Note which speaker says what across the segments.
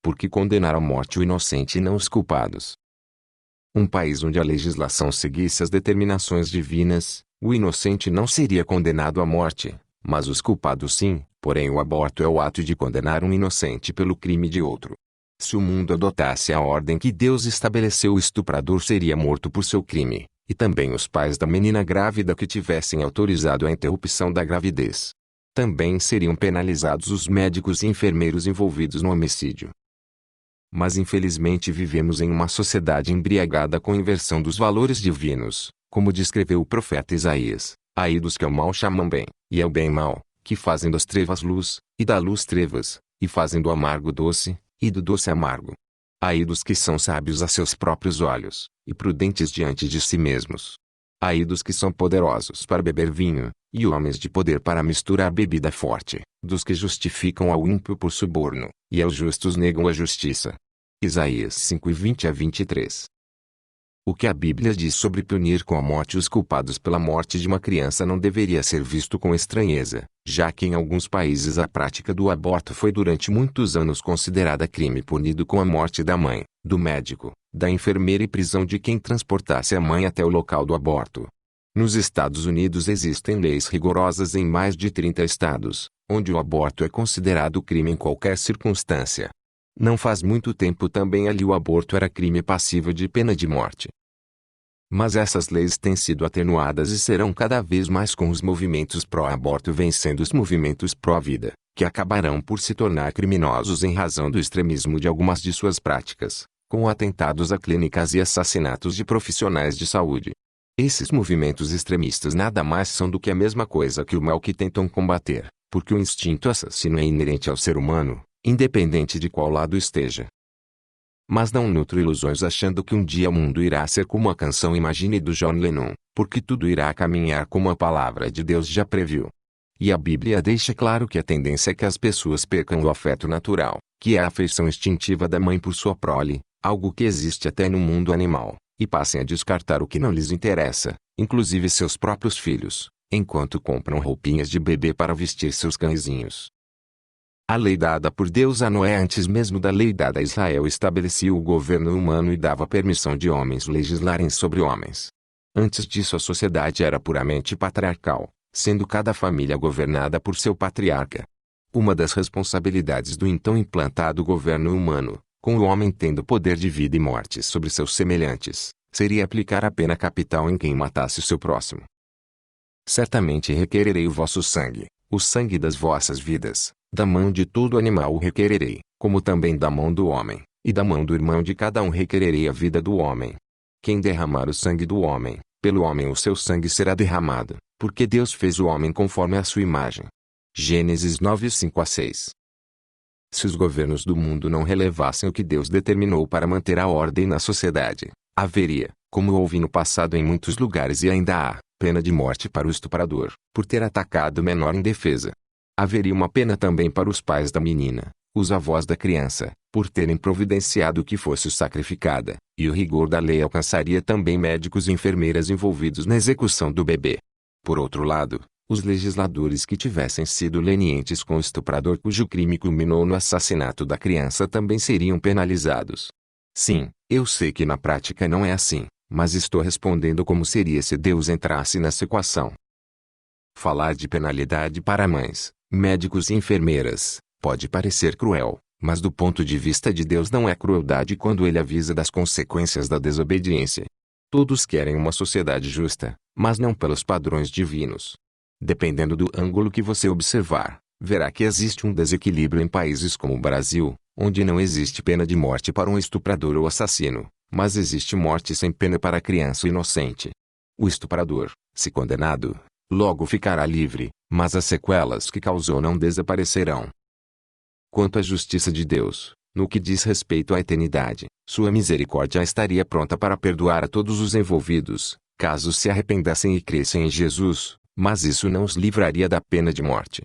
Speaker 1: Por que condenar à morte o inocente e não os culpados? Um país onde a legislação seguisse as determinações divinas, o inocente não seria condenado à morte, mas os culpados sim. Porém, o aborto é o ato de condenar um inocente pelo crime de outro. Se o mundo adotasse a ordem que Deus estabeleceu, o estuprador seria morto por seu crime, e também os pais da menina grávida que tivessem autorizado a interrupção da gravidez. Também seriam penalizados os médicos e enfermeiros envolvidos no homicídio. Mas infelizmente vivemos em uma sociedade embriagada com a inversão dos valores divinos, como descreveu o profeta Isaías: ai dos que ao mal chamam bem, e ao bem mal, que fazem das trevas luz, e da luz trevas, e fazem do amargo doce, e do doce amargo. Ai dos que são sábios a seus próprios olhos, e prudentes diante de si mesmos. Ai dos que são poderosos para beber vinho, e homens de poder para misturar bebida forte, dos que justificam ao ímpio por suborno, e aos justos negam a justiça. Isaías 5:20-23. O que a Bíblia diz sobre punir com a morte os culpados pela morte de uma criança não deveria ser visto com estranheza, já que em alguns países a prática do aborto foi durante muitos anos considerada crime punido com a morte da mãe, do médico, da enfermeira e prisão de quem transportasse a mãe até o local do aborto. Nos Estados Unidos existem leis rigorosas em mais de 30 estados, onde o aborto é considerado crime em qualquer circunstância. Não faz muito tempo também ali o aborto era crime passível de pena de morte. Mas essas leis têm sido atenuadas e serão cada vez mais com os movimentos pró-aborto vencendo os movimentos pró-vida, que acabarão por se tornar criminosos em razão do extremismo de algumas de suas práticas, com atentados a clínicas e assassinatos de profissionais de saúde. Esses movimentos extremistas nada mais são do que a mesma coisa que o mal que tentam combater, porque o instinto assassino é inerente ao ser humano, independente de qual lado esteja. Mas não nutro ilusões achando que um dia o mundo irá ser como a canção Imagine do John Lennon, porque tudo irá caminhar como a palavra de Deus já previu. E a Bíblia deixa claro que a tendência é que as pessoas percam o afeto natural, que é a afeição instintiva da mãe por sua prole, algo que existe até no mundo animal, e passem a descartar o que não lhes interessa, inclusive seus próprios filhos, enquanto compram roupinhas de bebê para vestir seus cãezinhos. A lei dada por Deus a Noé antes mesmo da lei dada a Israel estabelecia o governo humano e dava permissão de homens legislarem sobre homens. Antes disso a sociedade era puramente patriarcal, sendo cada família governada por seu patriarca. Uma das responsabilidades do então implantado governo humano, com o homem tendo poder de vida e morte sobre seus semelhantes, seria aplicar a pena capital em quem matasse o seu próximo. Certamente requererei o vosso sangue, o sangue das vossas vidas. Da mão de todo animal o requererei, como também da mão do homem, e da mão do irmão de cada um requererei a vida do homem. Quem derramar o sangue do homem, pelo homem o seu sangue será derramado, porque Deus fez o homem conforme a sua imagem. Gênesis 9:5-6. Se os governos do mundo não relevassem o que Deus determinou para manter a ordem na sociedade, haveria, como houve no passado em muitos lugares e ainda há, pena de morte para o estuprador, por ter atacado o menor indefesa. Haveria uma pena também para os pais da menina, os avós da criança, por terem providenciado que fosse sacrificada, e o rigor da lei alcançaria também médicos e enfermeiras envolvidos na execução do bebê. Por outro lado, os legisladores que tivessem sido lenientes com o estuprador cujo crime culminou no assassinato da criança também seriam penalizados. Sim, eu sei que na prática não é assim, mas estou respondendo como seria se Deus entrasse nessa equação. Falar de penalidade para mães, médicos e enfermeiras, pode parecer cruel, mas do ponto de vista de Deus não é crueldade quando ele avisa das consequências da desobediência. Todos querem uma sociedade justa, mas não pelos padrões divinos. Dependendo do ângulo que você observar, verá que existe um desequilíbrio em países como o Brasil, onde não existe pena de morte para um estuprador ou assassino, mas existe morte sem pena para a criança inocente. O estuprador, se condenado, logo ficará livre, mas as sequelas que causou não desaparecerão. Quanto à justiça de Deus, no que diz respeito à eternidade, sua misericórdia estaria pronta para perdoar a todos os envolvidos, caso se arrependessem e crescem em Jesus, mas isso não os livraria da pena de morte.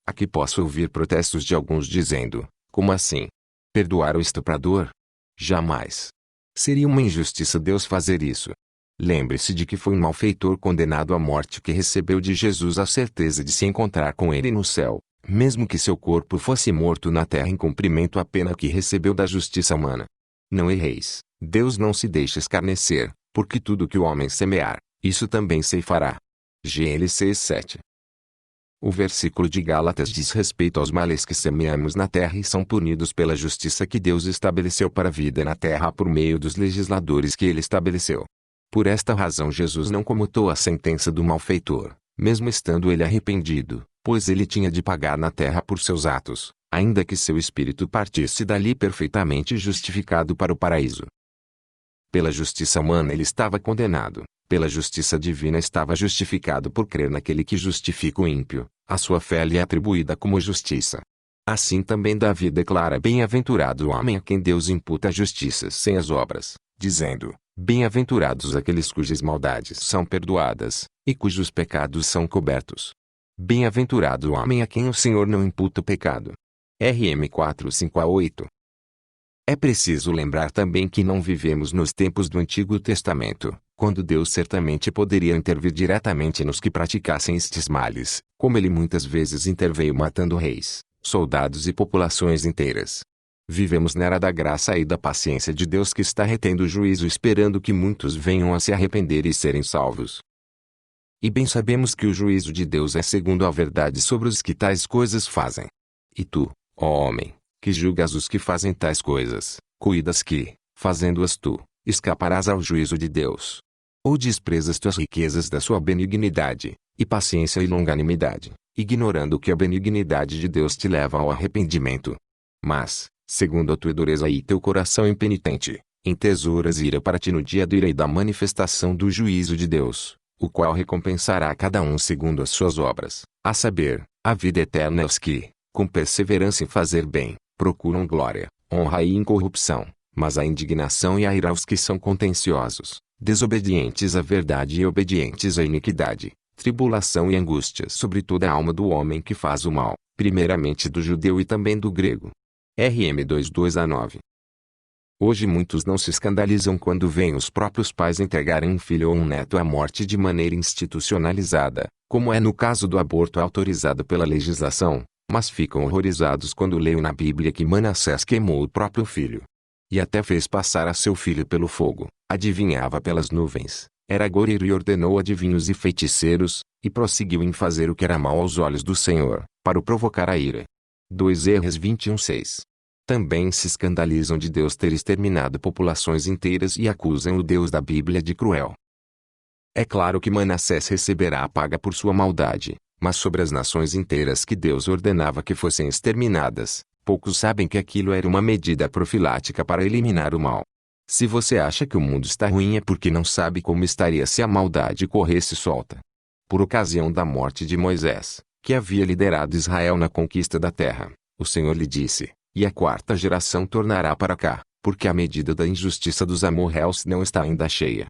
Speaker 1: Aqui posso ouvir protestos de alguns dizendo: como assim? Perdoar o estuprador? Jamais. Seria uma injustiça Deus fazer isso. Lembre-se de que foi um malfeitor condenado à morte que recebeu de Jesus a certeza de se encontrar com ele no céu, mesmo que seu corpo fosse morto na terra em cumprimento à pena que recebeu da justiça humana. Não erreis, Deus não se deixa escarnecer, porque tudo que o homem semear, isso também ceifará. GL 7. O versículo de Gálatas diz respeito aos males que semeamos na terra e são punidos pela justiça que Deus estabeleceu para a vida na terra por meio dos legisladores que ele estabeleceu. Por esta razão Jesus não comutou a sentença do malfeitor, mesmo estando ele arrependido, pois ele tinha de pagar na terra por seus atos, ainda que seu espírito partisse dali perfeitamente justificado para o paraíso. Pela justiça humana ele estava condenado, pela justiça divina estava justificado por crer naquele que justifica o ímpio, a sua fé lhe é atribuída como justiça. Assim também Davi declara: bem-aventurado o homem a quem Deus imputa a justiça sem as obras, dizendo: bem-aventurados aqueles cujas maldades são perdoadas, e cujos pecados são cobertos. Bem-aventurado o homem a quem o Senhor não imputa o pecado. RM 4:5-8. É preciso lembrar também que não vivemos nos tempos do Antigo Testamento, quando Deus certamente poderia intervir diretamente nos que praticassem estes males, como ele muitas vezes interveio matando reis, soldados e populações inteiras. Vivemos na era da graça e da paciência de Deus que está retendo o juízo esperando que muitos venham a se arrepender e serem salvos. E bem sabemos que o juízo de Deus é segundo a verdade sobre os que tais coisas fazem. E tu, ó homem, que julgas os que fazem tais coisas, cuidas que, fazendo-as tu, escaparás ao juízo de Deus. Ou desprezas tu as riquezas da sua benignidade, e paciência e longanimidade, ignorando que a benignidade de Deus te leva ao arrependimento. Mas, segundo a tua dureza e teu coração impenitente, entesouras ira para ti no dia da ira e da manifestação do juízo de Deus, o qual recompensará a cada um segundo as suas obras, a saber, a vida eterna aos que, com perseverança em fazer bem, procuram glória, honra e incorrupção, mas a indignação e a ira aos que são contenciosos, desobedientes à verdade e obedientes à iniquidade, tribulação e angústia sobre toda a alma do homem que faz o mal, primeiramente do judeu e também do grego. RM 2:2-9. Hoje muitos não se escandalizam quando veem os próprios pais entregarem um filho ou um neto à morte de maneira institucionalizada, como é no caso do aborto autorizado pela legislação, mas ficam horrorizados quando leem na Bíblia que Manassés queimou o próprio filho. E até fez passar a seu filho pelo fogo, adivinhava pelas nuvens, era agoureiro e ordenou adivinhos e feiticeiros, e prosseguiu em fazer o que era mal aos olhos do Senhor, para o provocar a ira. 2 Reis 21:6. Também se escandalizam de Deus ter exterminado populações inteiras e acusam o Deus da Bíblia de cruel. É claro que Manassés receberá a paga por sua maldade, mas sobre as nações inteiras que Deus ordenava que fossem exterminadas, poucos sabem que aquilo era uma medida profilática para eliminar o mal. Se você acha que o mundo está ruim é porque não sabe como estaria se a maldade corresse solta. Por ocasião da morte de Moisés, que havia liderado Israel na conquista da terra, o Senhor lhe disse: e a quarta geração tornará para cá, porque a medida da injustiça dos amorreus não está ainda cheia.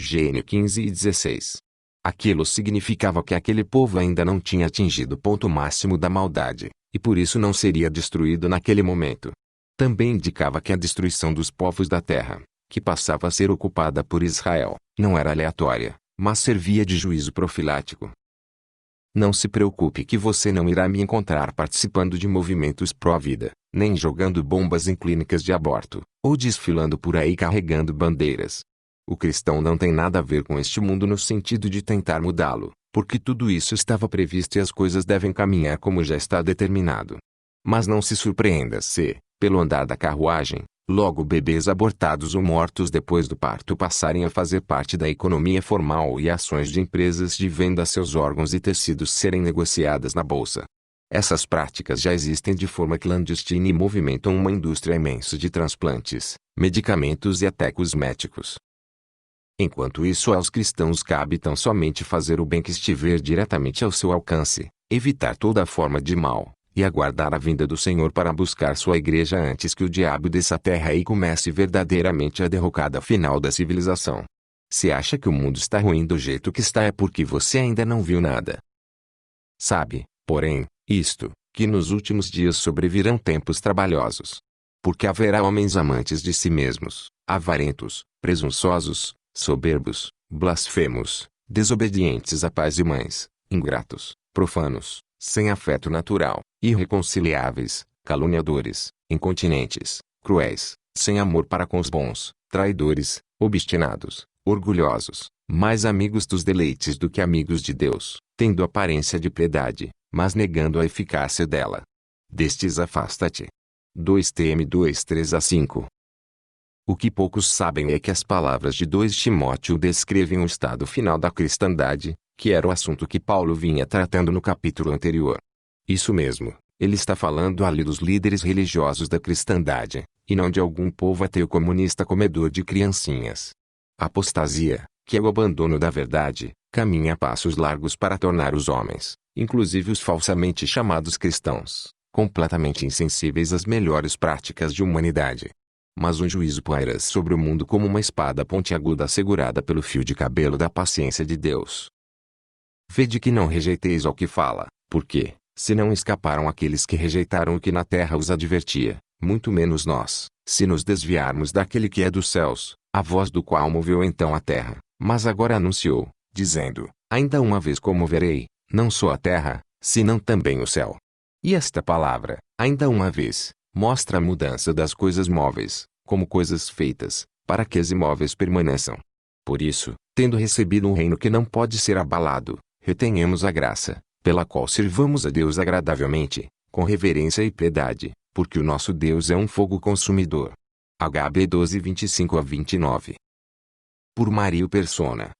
Speaker 1: GN 15:16. Aquilo significava que aquele povo ainda não tinha atingido o ponto máximo da maldade, e por isso não seria destruído naquele momento. Também indicava que a destruição dos povos da terra, que passava a ser ocupada por Israel, não era aleatória, mas servia de juízo profilático. Não se preocupe que você não irá me encontrar participando de movimentos pró-vida, nem jogando bombas em clínicas de aborto, ou desfilando por aí carregando bandeiras. O cristão não tem nada a ver com este mundo no sentido de tentar mudá-lo, porque tudo isso estava previsto e as coisas devem caminhar como já está determinado. Mas não se surpreenda se, pelo andar da carruagem, logo bebês abortados ou mortos depois do parto passarem a fazer parte da economia formal e ações de empresas de venda a seus órgãos e tecidos serem negociadas na bolsa. Essas práticas já existem de forma clandestina e movimentam uma indústria imensa de transplantes, medicamentos e até cosméticos. Enquanto isso aos cristãos cabe tão somente fazer o bem que estiver diretamente ao seu alcance, evitar toda forma de mal, e aguardar a vinda do Senhor para buscar sua igreja antes que o diabo desça a terra e comece verdadeiramente a derrocada final da civilização. Se acha que o mundo está ruim do jeito que está é porque você ainda não viu nada. Sabe, porém, isto, que nos últimos dias sobrevirão tempos trabalhosos. Porque haverá homens amantes de si mesmos, avarentos, presunçosos, soberbos, blasfemos, desobedientes a pais e mães, ingratos, profanos, sem afeto natural, irreconciliáveis, caluniadores, incontinentes, cruéis, sem amor para com os bons, traidores, obstinados, orgulhosos, mais amigos dos deleites do que amigos de Deus, tendo aparência de piedade, mas negando a eficácia dela. Destes afasta-te. 2 Tim 2:3-5. O que poucos sabem é que as palavras de 2 Timóteo descrevem o estado final da cristandade, que era o assunto que Paulo vinha tratando no capítulo anterior. Isso mesmo, ele está falando ali dos líderes religiosos da cristandade, e não de algum povo ateu comunista comedor de criancinhas. A apostasia, que é o abandono da verdade, caminha a passos largos para tornar os homens, inclusive os falsamente chamados cristãos, completamente insensíveis às melhores práticas de humanidade. Mas um juízo paira sobre o mundo como uma espada pontiaguda segurada pelo fio de cabelo da paciência de Deus. Vede que não rejeiteis ao que fala, porque, se não escaparam aqueles que rejeitaram o que na terra os advertia, muito menos nós, se nos desviarmos daquele que é dos céus, a voz do qual moveu então a terra, mas agora anunciou, dizendo, ainda uma vez comoverei, não só a terra, senão também o céu. E esta palavra, ainda uma vez, mostra a mudança das coisas móveis, como coisas feitas, para que as imóveis permaneçam. Por isso, tendo recebido um reino que não pode ser abalado, retenhamos a graça, pela qual servamos a Deus agradavelmente, com reverência e piedade, porque o nosso Deus é um fogo consumidor. Hb 12:25-29. Por Mario Persona.